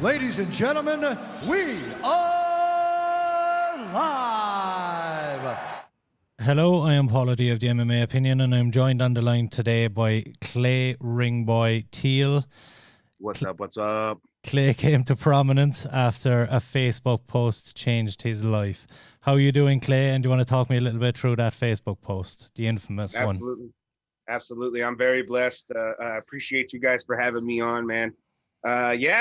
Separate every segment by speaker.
Speaker 1: Ladies and gentlemen, we are live.
Speaker 2: Hello, I am Paula D of the MMA Opinion, and I'm joined on the line today by Clay RingBoy Teel.
Speaker 3: What's up? What's up?
Speaker 2: Clay came to prominence after a Facebook post changed his life. How are you doing, Clay? And do you want to talk me a little bit through that Facebook post, the infamous one?
Speaker 3: Absolutely. I'm very blessed. I appreciate you guys for having me on, man.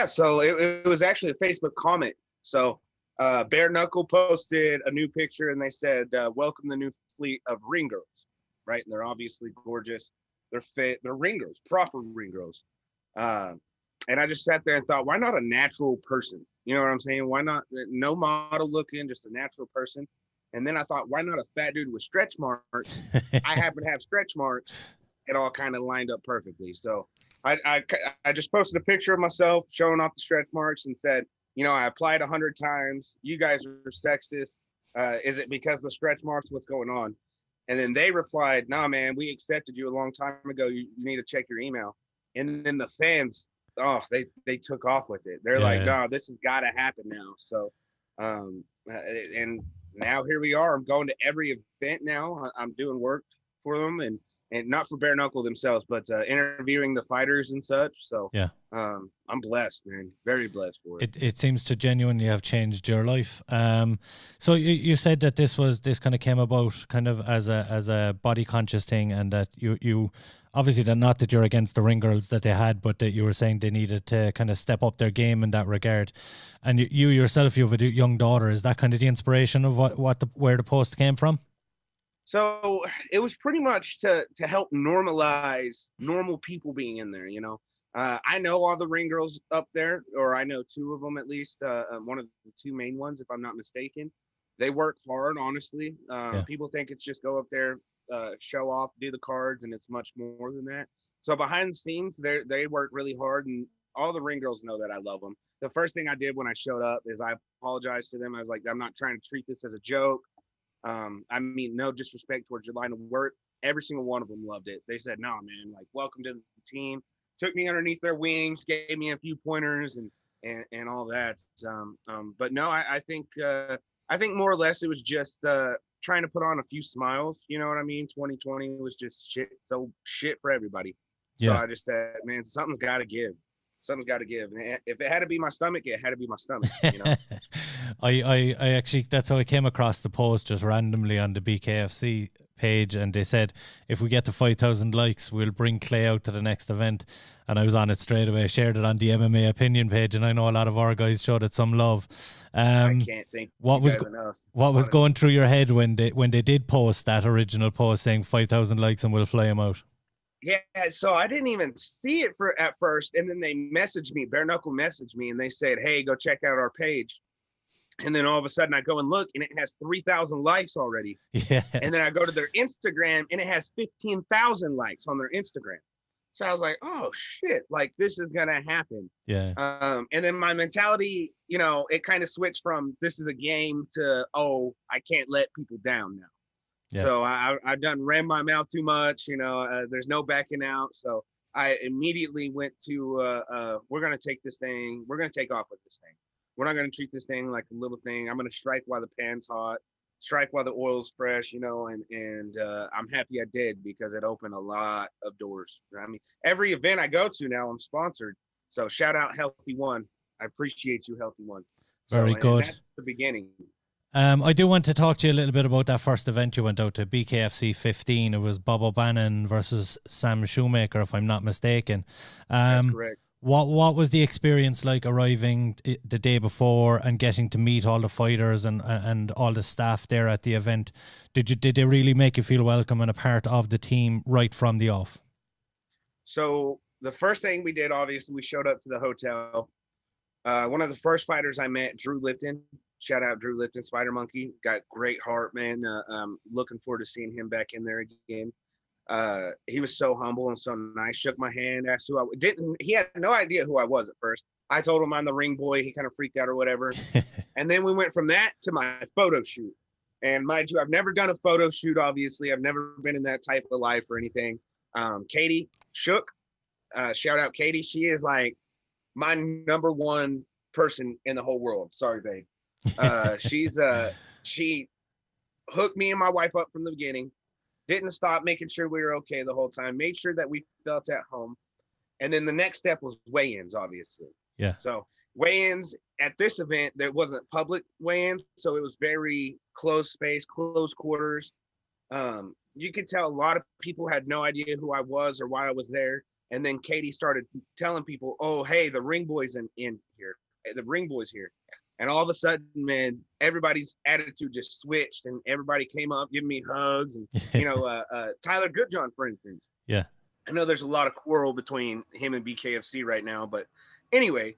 Speaker 3: So it was actually a Facebook comment. So Bare Knuckle posted a new picture and they said, welcome the new fleet of ring girls, right? And they're obviously gorgeous. They're fit. They're ring girls, proper ring girls. And I just sat there and thought, why not a natural person? You know what I'm saying? Why not no model looking, just a natural person? And then I thought, why not a fat dude with stretch marks? I happen to have stretch marks. It all kind of lined up perfectly. So I just posted a picture of myself showing off the stretch marks and said, you know, I applied 100 times. You guys are sexist. Is it because the stretch marks? What's going on? And then they replied, nah, man, we accepted you a long time ago. You need to check your email. And then the fans, they took off with it. They're like, no, this has got to happen now. So, and now here we are. I'm going to every event now. I'm doing work for them and not for Bare Knuckle themselves, but interviewing the fighters and such. So yeah, I'm blessed, man. Very blessed for it.
Speaker 2: It seems to genuinely have changed your life. So you said that this kind of came about kind of as a body conscious thing, and that you obviously not that you're against the ring girls that they had, but that you were saying they needed to kind of step up their game in that regard. And you yourself, you have a young daughter. Is that kind of the inspiration of where the post came from?
Speaker 3: So it was pretty much to help normalize normal people being in there, you know. I know all the ring girls up there, or I know two of them at least, one of the two main ones, if I'm not mistaken. They work hard, honestly. People think it's just go up there, show off, do the cards, and it's much more than that. So behind the scenes, they work really hard, and all the ring girls know that I love them. The first thing I did when I showed up is I apologized to them. I was like, I'm not trying to treat this as a joke. I mean, no disrespect towards your line of work. Every single one of them loved it. They said, no, man, like, welcome to the team. Took me underneath their wings, gave me a few pointers and all that. But no, I think more or less it was just trying to put on a few smiles. You know what I mean? 2020 was just shit for everybody. Yeah. So I just said, man, something's got to give. Something's got to give. And if it had to be my stomach, it had to be my stomach, you know?
Speaker 2: I actually, that's how I came across the post just randomly on the BKFC page, and they said, if we get to 5,000 likes, we'll bring Clay out to the next event. And I was on it straight away. I shared it on the MMA Opinion page, and I know a lot of our guys showed it some love.
Speaker 3: I can't think
Speaker 2: what was going through your head when they did post that original post saying 5,000 likes and we'll fly him out?
Speaker 3: Yeah, so I didn't even see it at first, and then they messaged me. Bare Knuckle messaged me, and they said, "Hey, go check out our page." And then all of a sudden, I go and look, and it has 3,000 likes already. Yeah. And then I go to their Instagram, and it has 15,000 likes on their Instagram. So I was like, "Oh shit! Like this is gonna happen." Yeah. And then my mentality, you know, it kind of switched from this is a game to I can't let people down now. Yeah. So I done ran my mouth too much, you know, there's no backing out. So I immediately went to, we're going to take this thing. We're going to take off with this thing. We're not going to treat this thing like a little thing. I'm going to strike while the pan's hot, strike while the oil's fresh, you know, and I'm happy I did because it opened a lot of doors. I mean, every event I go to now, I'm sponsored. So shout out Healthy One. I appreciate you, Healthy One.
Speaker 2: Very good.
Speaker 3: That's the beginning.
Speaker 2: I do want to talk to you a little bit about that first event you went out to, BKFC 15. It was Bob O'Bannon versus Sam Shoemaker, if I'm not mistaken.
Speaker 3: That's correct.
Speaker 2: What was the experience like arriving the day before and getting to meet all the fighters and all the staff there at the event? Did they really make you feel welcome and a part of the team right from the off?
Speaker 3: So the first thing we did, obviously, we showed up to the hotel. One of the first fighters I met, Drew Lipton. Shout out Drew Lipton, Spider Monkey. Got great heart, man. Looking forward to seeing him back in there again. He was so humble and so nice. Shook my hand, asked who I didn't. He had no idea who I was at first. I told him I'm the ring boy. He kind of freaked out or whatever. And then we went from that to my photo shoot. And mind you, I've never done a photo shoot. Obviously, I've never been in that type of life or anything. Katie Shook, shout out Katie. She is like my number one person in the whole world. Sorry, babe. She hooked me and my wife up from the beginning. Didn't stop making sure we were okay the whole time. Made sure that we felt at home. And then the next step was weigh-ins, obviously.
Speaker 2: Yeah.
Speaker 3: So weigh-ins at this event, there wasn't public weigh-ins, so it was very close space, close quarters. You could tell a lot of people had no idea who I was or why I was there. And then Katie started telling people, "Oh, hey, the RingBoy's in here. The RingBoy's here." And all of a sudden, man, everybody's attitude just switched, and everybody came up, giving me hugs, and Tyler Goodjohn, for instance.
Speaker 2: Yeah.
Speaker 3: I know there's a lot of quarrel between him and BKFC right now, but anyway,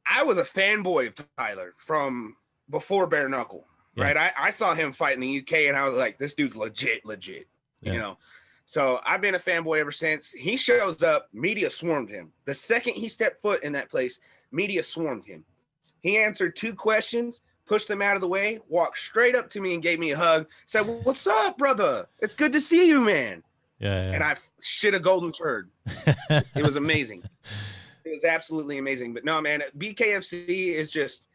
Speaker 3: I was a fanboy of Tyler from before Bare Knuckle, right? I saw him fight in the UK, and I was like, this dude's legit, you know? So I've been a fanboy ever since. He shows up, media swarmed him. The second he stepped foot in that place, media swarmed him. He answered 2 questions, pushed them out of the way, walked straight up to me and gave me a hug, said, "What's up, brother? It's good to see you, man."
Speaker 2: Yeah.
Speaker 3: And I shit a golden turd. It was amazing. It was absolutely amazing. But no, man, BKFC is just,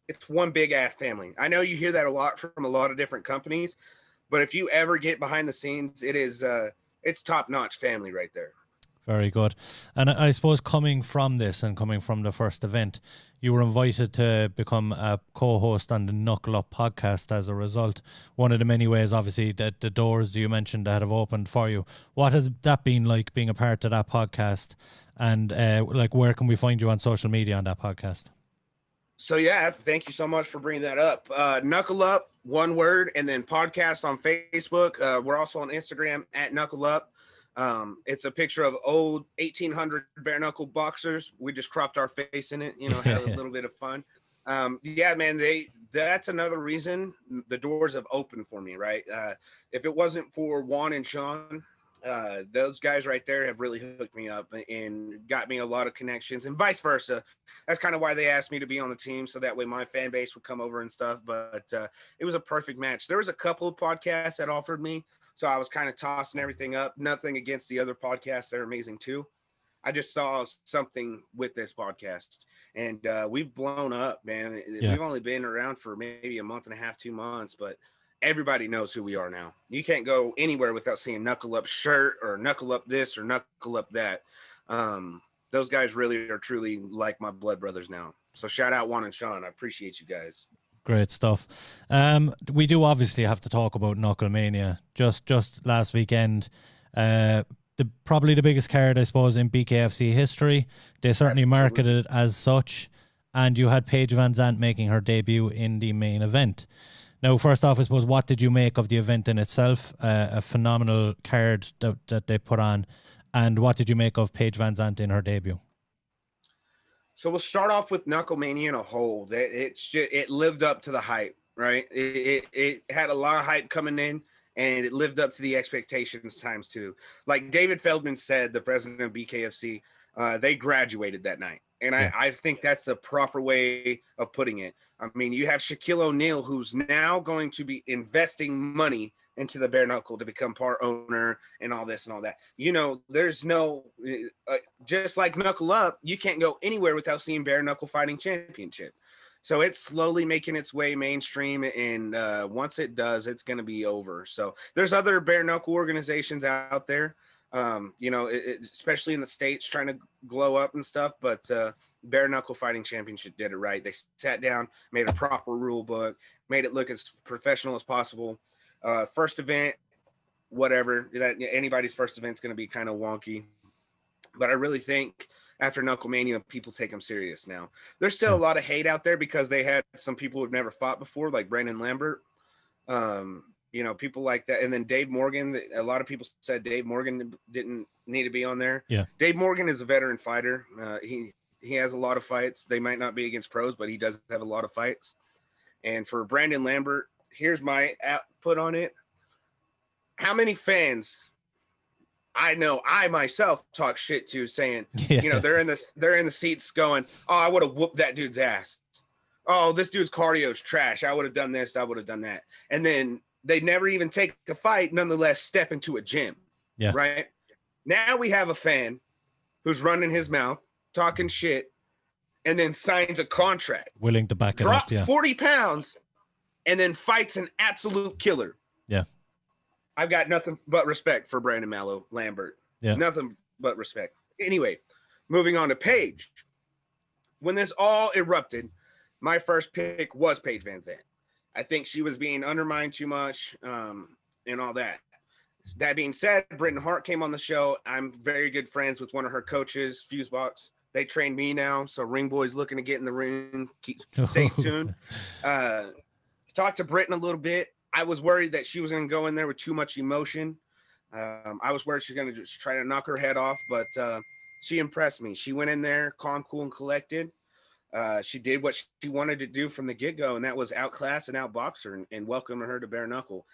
Speaker 3: it's one big ass family. I know you hear that a lot from a lot of different companies, but if you ever get behind the scenes, it is, it's top notch family right there.
Speaker 2: Very good. And I suppose coming from this and coming from the first event, you were invited to become a co-host on the KnuckleUp Podcast as a result. One of the many ways, obviously, that the doors that you mentioned that have opened for you. What has that been like, being a part of that podcast? And where can we find you on social media on that podcast?
Speaker 3: So yeah, thank you so much for bringing that up. KnuckleUp, one word, and then podcast on Facebook. We're also on Instagram at KnuckleUp. It's a picture of old 1800 bare knuckle boxers. We just cropped our face in it, had a little bit of fun. Yeah, man, that's another reason the doors have opened for me, right? If it wasn't for Juan and Sean, those guys right there have really hooked me up and got me a lot of connections, and vice versa. That's kind of why they asked me to be on the team, so that way my fan base would come over and stuff. But it was a perfect match. There was a couple of podcasts that offered me, so I was kind of tossing everything up. Nothing against the other podcasts. They're amazing too. I just saw something with this podcast, and we've blown up, man. Yeah. We've only been around for maybe a month and a half, 2 months, but everybody knows who we are now. You can't go anywhere without seeing KnuckleUp shirt or KnuckleUp this or KnuckleUp that. Those guys really are truly like my blood brothers now. So shout out Juan and Sean. I appreciate you guys.
Speaker 2: Great stuff. We do obviously have to talk about Knucklemania. Just last weekend, probably the biggest card, I suppose, in BKFC history. They certainly marketed it as such, and you had Paige VanZant making her debut in the main event. Now, first off, I suppose, what did you make of the event in itself? A phenomenal card that they put on, and what did you make of Paige VanZant in her debut?
Speaker 3: So we'll start off with Knucklemania in a whole. It lived up to the hype, right? It had a lot of hype coming in, and it lived up to the expectations times two. Like David Feldman said, the president of BKFC, they graduated that night. And yeah. I think that's the proper way of putting it. I mean, you have Shaquil O Neill, who's now going to be investing money into the bare knuckle to become part owner and all this and all that. There's no, just like KnuckleUp, you can't go anywhere without seeing bare knuckle fighting championship. So it's slowly making its way mainstream, and once it does, it's going to be over. So there's other bare knuckle organizations out there, especially in the States, trying to glow up and stuff. But bare knuckle fighting championship did it right. They sat down, made a proper rule book, made it look as professional as possible. First event, whatever, that anybody's first event is going to be kind of wonky. But I really think after Knucklemania, people take them serious now. There's still a lot of hate out there because they had some people who've never fought before, like Brandon Lambert, people like that. And then Dave Morgan, a lot of people said Dave Morgan didn't need to be on there. Yeah. Dave Morgan is a veteran fighter. He has a lot of fights. They might not be against pros, but he does have a lot of fights. And for Brandon Lambert, here's my output on it. How many fans I know I myself talk shit to, saying, they're in the seats going, "Oh, I would have whooped that dude's ass. Oh, this dude's cardio is trash. I would have done this. I would have done that." And then they never even take a fight, nonetheless step into a gym. Yeah. Right. Now we have a fan who's running his mouth, talking shit, and then signs a contract.
Speaker 2: Willing to back it up,
Speaker 3: drops
Speaker 2: yeah.
Speaker 3: 40 pounds, and then fights an absolute killer.
Speaker 2: Yeah.
Speaker 3: I've got nothing but respect for Brandon Mallow Lambert.
Speaker 2: Yeah.
Speaker 3: Nothing but respect. Anyway, moving on to Paige. When this all erupted, my first pick was Paige VanZant. I think she was being undermined too much and all that. That being said, Britton Hart came on the show. I'm very good friends with one of her coaches, Fusebox. They train me now, so RingBoy's looking to get in the ring. Stay tuned. Talked to Britton a little bit. I was worried that she was going to go in there with too much emotion. I was worried she's going to just try to knock her head off, but she impressed me. She went in there calm, cool, and collected. She did what she wanted to do from the get-go, and that was outclass and outbox her and welcome her to bare knuckle.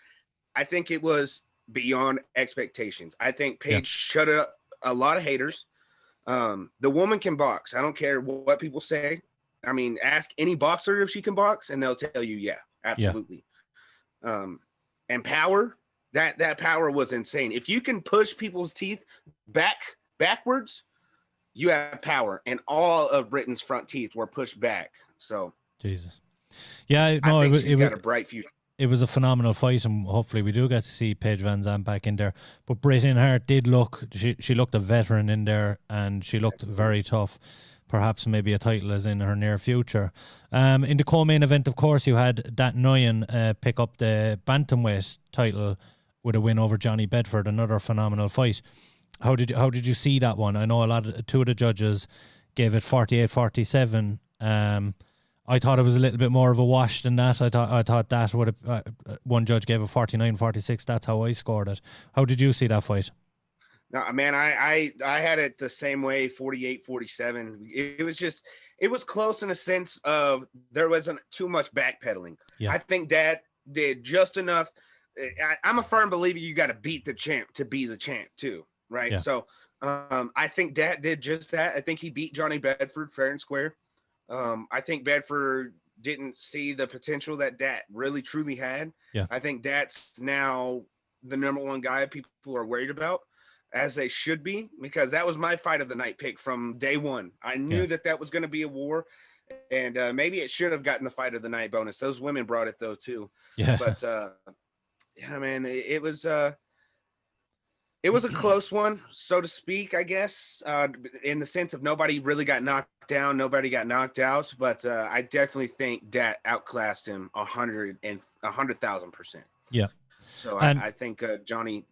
Speaker 3: I think it was beyond expectations. I think Paige shut up a lot of haters. The woman can box. I don't care what people say. I mean, ask any boxer if she can box, and they'll tell you, yeah, absolutely. And power, that power was insane. If you can push people's teeth backwards, you have power. And all of Britton's front teeth were pushed back. So
Speaker 2: Jesus. Yeah, no,
Speaker 3: I think she's got a bright future.
Speaker 2: It was a phenomenal fight, and hopefully we do get to see Paige VanZant back in there. But Britton Hart did look, she looked a veteran in there, and she looked very tough. Perhaps maybe a title is in her near future. In the co-main event, of course, you had Dat Nguyen pick up the bantamweight title with a win over Johnny Bedford, another phenomenal fight. How did you see that one? I know two of the judges gave it 48-47. I thought it was a little bit more of a wash than that. I thought that would have one judge gave it 49-46. That's how I scored it. How did you see that fight?
Speaker 3: No, man, I had it the same way, 48-47. It was close in a sense of there wasn't too much backpedaling.
Speaker 2: Yeah.
Speaker 3: I think Dad did just enough. I'm a firm believer you got to beat the champ to be the champ too, right?
Speaker 2: Yeah.
Speaker 3: So I think Dad did just that. I think he beat Johnny Bedford fair and square. I think Bedford didn't see the potential that Dat really truly had.
Speaker 2: Yeah.
Speaker 3: I think Dat's now the number one guy people are worried about, as they should be, because that was my fight of the night pick from day one. I knew that was going to be a war, and maybe it should have gotten the fight of the night bonus. Those women brought it though too.
Speaker 2: Yeah.
Speaker 3: But yeah, man, it was a close one, so to speak, I guess, in the sense of nobody really got knocked down, nobody got knocked out, but I definitely think Dat outclassed him 100,000%.
Speaker 2: Yeah.
Speaker 3: So I think Johnny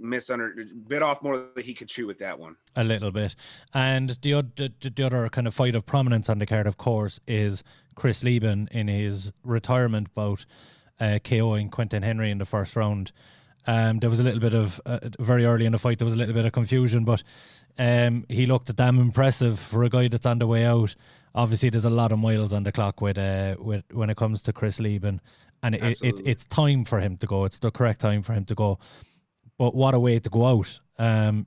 Speaker 3: bit off more than he could chew with that one.
Speaker 2: A little bit. And the other kind of fight of prominence on the card, of course, is Chris Leben in his retirement bout, KOing Quentin Henry in the first round. There was a little bit of very early in the fight, there was a little bit of confusion, but he looked damn impressive for a guy that's on the way out. Obviously, there's a lot of miles on the clock with when it comes to Chris Leben, and it's time for him to go. It's the correct time for him to go. But what a way to go out.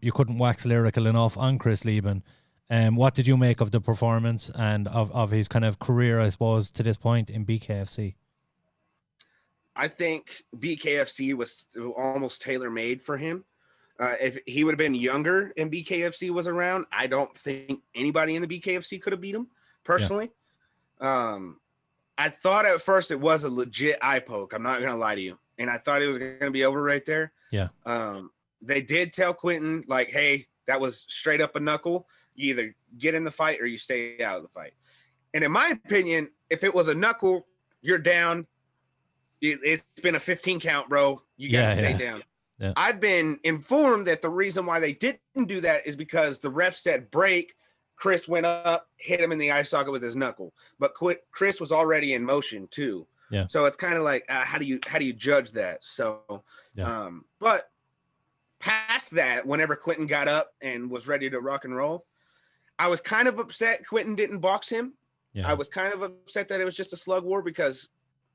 Speaker 2: You couldn't wax lyrical enough on Chris Leben. What did you make of the performance and of his kind of career, I suppose, to this point in BKFC?
Speaker 3: I think BKFC was almost tailor-made for him. If he would have been younger and BKFC was around, I don't think anybody in the BKFC could have beat him, personally. Yeah. I thought at first it was a legit eye poke. I'm not going to lie to you. And I thought it was going to be over right there.
Speaker 2: Yeah.
Speaker 3: They did tell Quentin, like, hey, that was straight up a knuckle. You either get in the fight or you stay out of the fight. And in my opinion, if it was a knuckle, you're down. It's been a 15 count, bro. You got to stay down.
Speaker 2: Yeah.
Speaker 3: I've been informed that the reason why they didn't do that is because the ref said break. Chris went up, hit him in the eye socket with his knuckle. But Chris was already in motion too.
Speaker 2: Yeah.
Speaker 3: So it's kind of like, how do you judge that? So, but past that, whenever Quentin got up and was ready to rock and roll, I was kind of upset Quentin didn't box him.
Speaker 2: Yeah.
Speaker 3: I was kind of upset that it was just a slug war because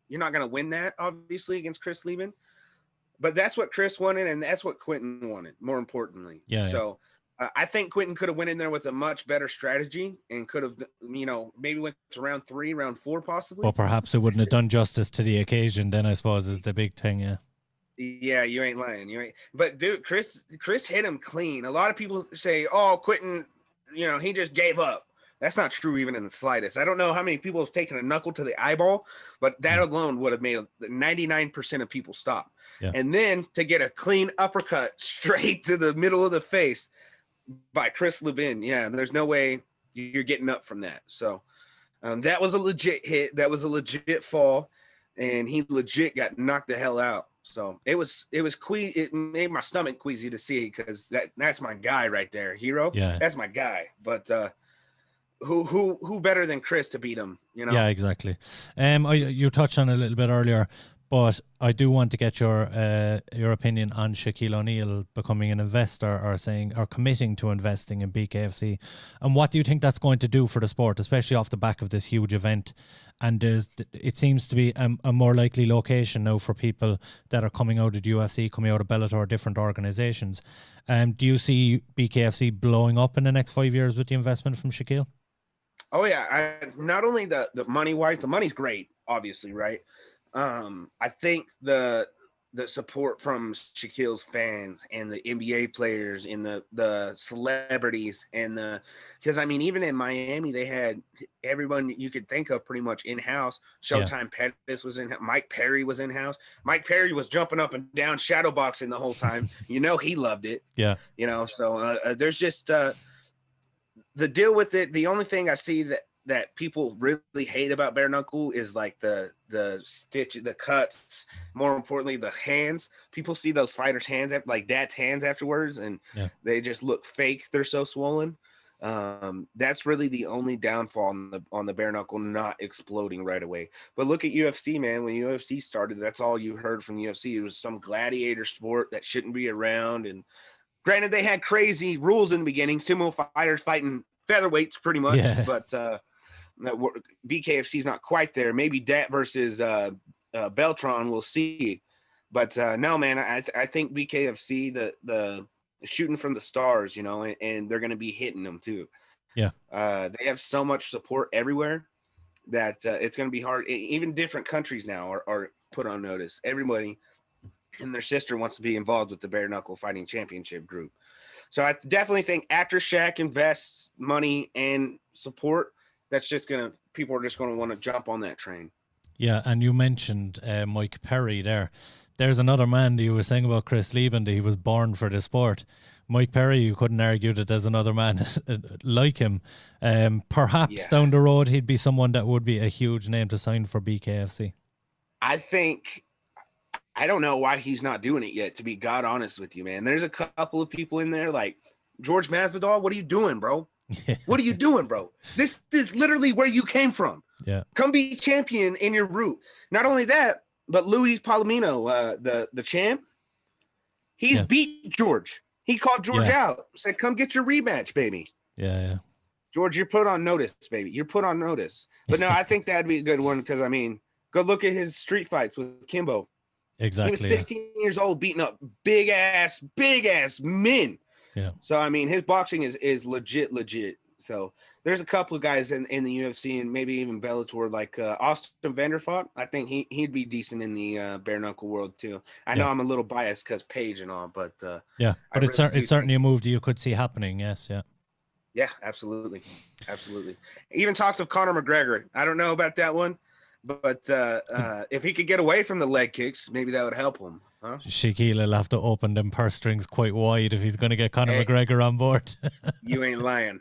Speaker 3: you're not going to win that, obviously, against Chris Leben. But that's what Chris wanted, and that's what Quentin wanted, more importantly.
Speaker 2: Yeah.
Speaker 3: So I think Quentin could have went in there with a much better strategy and could have, maybe went to round 3, round 4, possibly.
Speaker 2: Well, perhaps it wouldn't have done justice to the occasion then, I suppose, is the big thing, yeah.
Speaker 3: Yeah, you ain't lying. But, dude, Chris hit him clean. A lot of people say, oh, Quentin, he just gave up. That's not true even in the slightest. I don't know how many people have taken a knuckle to the eyeball, but that alone would have made 99% of people stop.
Speaker 2: Yeah.
Speaker 3: And then to get a clean uppercut straight to the middle of the face by Chris Leben, yeah, there's no way you're getting up from that. So that was a legit hit. That was a legit fall, and he legit got knocked the hell out. So it made my stomach queasy to see, because that's my guy right there, Hero.
Speaker 2: Yeah,
Speaker 3: that's my guy. But who better than Chris to beat him? You know.
Speaker 2: Yeah, exactly. You touched on it a little bit earlier, but I do want to get your opinion on Shaquil O Neill becoming an investor, or committing to investing in BKFC, and what do you think that's going to do for the sport, especially off the back of this huge event? And it seems to be a more likely location now for people that are coming out of the UFC, coming out of Bellator, different organizations. Do you see BKFC blowing up in the next 5 years with the investment from Shaquil?
Speaker 3: Oh yeah, not only the money wise, the money's great, obviously, right? I think the support from Shaquille's fans and the NBA players and the celebrities because I mean, even in Miami, they had everyone you could think of pretty much in-house. Showtime Pettis was in, Mike Perry was in-house. Mike Perry was jumping up and down shadowboxing the whole time. You know, he loved it. Yeah. You know, so there's just the deal with it. The only thing I see that people really hate about bare knuckle is like the stitch, the cuts, more importantly, the hands. People see those fighters' hands, like Dad's hands afterwards, and they just look fake. They're so swollen. That's really the only downfall on the bare knuckle not exploding right away. But look at UFC, man. When UFC started, that's all you heard from UFC. It was some gladiator sport that shouldn't be around. And granted, they had crazy rules in the beginning, sumo fighters fighting featherweights pretty much, but BKFC is not quite there. Maybe Dat versus Beltron, we'll see. But no, man, I think BKFC, the shooting from the stars, you know, and they're going to be hitting them too. Yeah. They have so much support everywhere that it's going to be hard. Even different countries now are put on notice. Everybody and their sister wants to be involved with the bare knuckle fighting championship group. So I definitely think after Shaq invests money and support, people are just going to want to jump on that train.
Speaker 2: Yeah, and you mentioned Mike Perry there. There's another man that you were saying about Chris Leben, that he was born for the sport. Mike Perry, you couldn't argue that there's another man like him. Perhaps down the road, he'd be someone that would be a huge name to sign for BKFC.
Speaker 3: I don't know why he's not doing it yet, to be God honest with you, man. There's a couple of people in there like George Masvidal. What are you doing, bro? What are you doing, bro? This is literally where you came from. Yeah. Come be champion in your root. Not only that, but Luis Palomino, the champ, he's beat George. He called George out, said, come get your rematch, baby. Yeah. George, you're put on notice, baby. You're put on notice. But no, I think that'd be a good one because, I mean, go look at his street fights with Kimbo. Exactly. He was 16 years old beating up big ass men. Yeah. So, I mean, his boxing is legit. So there's a couple of guys in the UFC and maybe even Bellator, like Austin Vanderfought. I think he'd be decent in the bare knuckle world too. I know I'm a little biased because Paige and all, but but
Speaker 2: it's certainly a move that you could see happening. Yes,
Speaker 3: yeah, absolutely. Even talks of Conor McGregor. I don't know about that one, but if he could get away from the leg kicks, maybe that would help him. Huh?
Speaker 2: Shaquil will have to open them purse strings quite wide if he's going to get Conor McGregor on board.
Speaker 3: You ain't lying.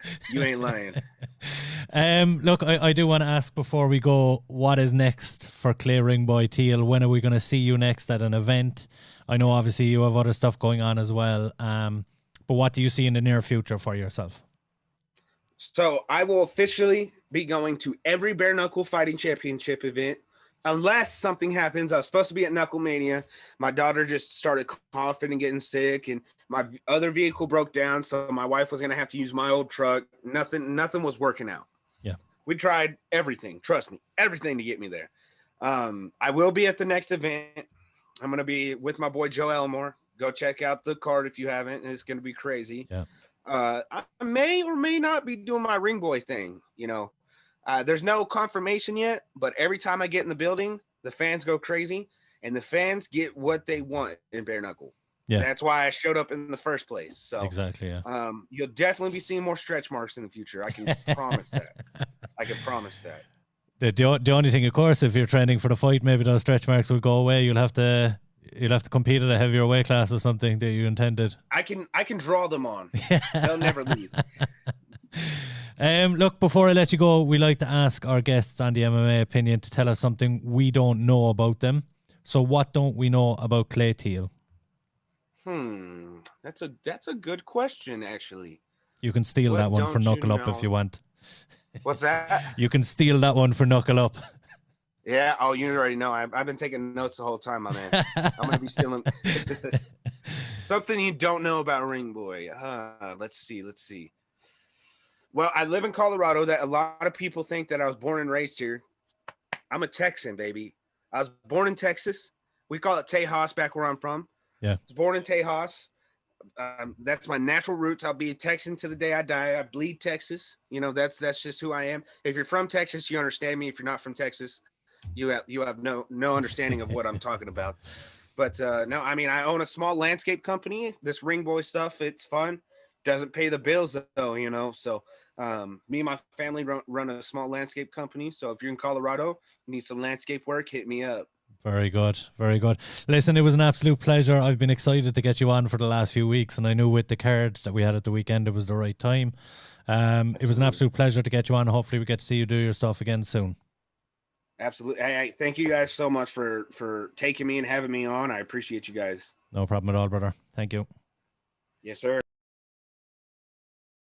Speaker 2: Look, I do want to ask before we go, what is next for Clay RingBoy Teel? When are we going to see you next at an event? I know obviously you have other stuff going on as well, but what do you see in the near future for yourself?
Speaker 3: So I will officially be going to every bare knuckle fighting championship event. Unless something happens. I was supposed to be at Knucklemania. My daughter just started coughing and getting sick, and my other vehicle broke down, so my wife was going to have to use my old truck. Nothing was working out. Yeah. We tried everything. Trust me, everything to get me there. I will be at the next event. I'm going to be with my boy Joe Elmore. Go check out the card if you haven't. It's going to be crazy. Yeah. I may or may not be doing my RingBoy thing, you know. There's no confirmation yet, but every time I get in the building, the fans go crazy, and the fans get what they want in bare knuckle. That's why I showed up in the first place. So
Speaker 2: exactly. Yeah.
Speaker 3: You'll definitely be seeing more stretch marks in the future. I can promise that. I can promise that.
Speaker 2: The only thing, of course, if you're training for the fight, maybe those stretch marks will go away. You'll have to compete at a heavier weight class or something that you intended.
Speaker 3: I can draw them on. They'll never leave.
Speaker 2: Look, before I let you go, we like to ask our guests on the MMA opinion to tell us something we don't know about them. So what don't we know about Clay Teel?
Speaker 3: That's a good question, actually.
Speaker 2: You can steal that one for KnuckleUp if you want.
Speaker 3: What's that?
Speaker 2: You can steal that one for KnuckleUp.
Speaker 3: Yeah. Oh, you already know. I've been taking notes the whole time, my man. I'm gonna be stealing something you don't know about RingBoy. Let's see. Well, I live in Colorado. That a lot of people think that I was born and raised here. I'm a Texan, baby. I was born in Texas. We call it Tejas back where I'm from.
Speaker 2: Yeah.
Speaker 3: I was born in Tejas. That's my natural roots. I'll be a Texan to the day I die. I bleed Texas. That's just who I am. If you're from Texas, you understand me. If you're not from Texas, you have no understanding of what I'm talking about. But no, I mean, I own a small landscape company. This RingBoy stuff, it's fun. Doesn't pay the bills though, So me and my family run a small landscape company. So if you're in Colorado, you need some landscape work, hit me up.
Speaker 2: Very good. Very good. Listen, it was an absolute pleasure. I've been excited to get you on for the last few weeks, and I knew with the card that we had at the weekend, it was the right time. It was an absolute pleasure to get you on. Hopefully we get to see you do your stuff again soon.
Speaker 3: Absolutely. Hey, thank you guys so much for taking me and having me on. I appreciate you guys.
Speaker 2: No problem at all, brother. Thank you.
Speaker 3: Yes, sir.